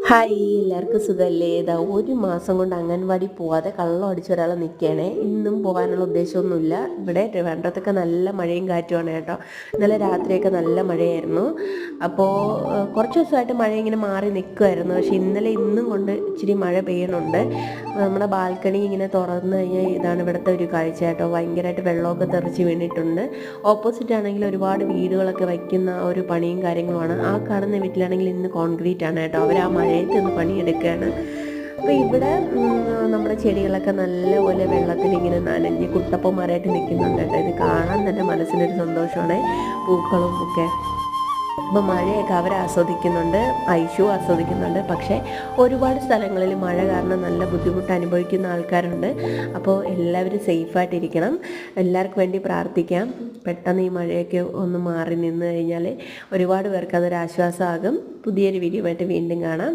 Hi, എല്ലാവർക്കും സുഖമല്ലേ? ഇതാ ഒരു മാസം കൊണ്ട് അംഗൻവാടി പോവാതെ കള്ളം അടിച്ച ഒരാൾ നിൽക്കുകയാണേ. ഇന്നും പോകാനുള്ള ഉദ്ദേശമൊന്നുമില്ല. ഇവിടെ ട്രിവാൻഡ്രത്തൊക്കെ നല്ല മഴയും കാറ്റുമാണ് കേട്ടോ. ഇന്നലെ രാത്രിയൊക്കെ നല്ല മഴയായിരുന്നു. അപ്പോൾ കുറച്ച് ദിവസമായിട്ട് മഴ ഇങ്ങനെ മാറി നിൽക്കുമായിരുന്നു. പക്ഷേ ഇന്നലെ ഇന്നും കൊണ്ട് ഇച്ചിരി മഴ പെയ്യുന്നുണ്ട്. നമ്മുടെ ബാൽക്കണി ഇങ്ങനെ തുറന്നു കഴിഞ്ഞാൽ ഇതാണ് ഇവിടുത്തെ ഒരു കാഴ്ച കേട്ടോ. ഭയങ്കരമായിട്ട് വെള്ളമൊക്കെ തെറിച്ച് വീണിട്ടുണ്ട്. ഓപ്പോസിറ്റ് ആണെങ്കിൽ ഒരുപാട് വീടുകളൊക്കെ വയ്ക്കുന്ന ഒരു പണിയും കാര്യങ്ങളുമാണ്. ആ കാണുന്ന വീട്ടിലാണെങ്കിൽ ഇന്ന് കോൺക്രീറ്റ് ആണ് കേട്ടോ. അവർ ആ മഴയത്ത് നിന്ന് പണിയെടുക്കുകയാണ്. അപ്പോൾ ഇവിടെ നമ്മുടെ ചെടികളൊക്കെ നല്ലപോലെ വെള്ളത്തിൽ ഇങ്ങനെ നനഞ്ഞ് കുട്ടപ്പന്മാരായിട്ട് നിൽക്കുന്നുണ്ട് കേട്ടോ. ഇത് കാണാൻ തന്നെ മനസ്സിനൊരു സന്തോഷമാണ്, പൂക്കളും ഒക്കെ. അപ്പോൾ മഴയൊക്കെ അവർ ആസ്വദിക്കുന്നുണ്ട്, ഐഷു ആസ്വദിക്കുന്നുണ്ട്. പക്ഷേ ഒരുപാട് സ്ഥലങ്ങളിൽ മഴ കാരണം നല്ല ബുദ്ധിമുട്ട് അനുഭവിക്കുന്ന ആൾക്കാരുണ്ട്. അപ്പോൾ എല്ലാവരും സേഫായിട്ടിരിക്കണം. എല്ലാവർക്കും വേണ്ടി പ്രാർത്ഥിക്കാം. പെട്ടെന്ന് ഈ മഴയൊക്കെ ഒന്ന് മാറി നിന്ന് കഴിഞ്ഞാൽ ഒരുപാട് പേർക്ക് അതൊരു ആശ്വാസമാകും. പുതിയൊരു വീഡിയോ ആയിട്ട് വീണ്ടും കാണാം.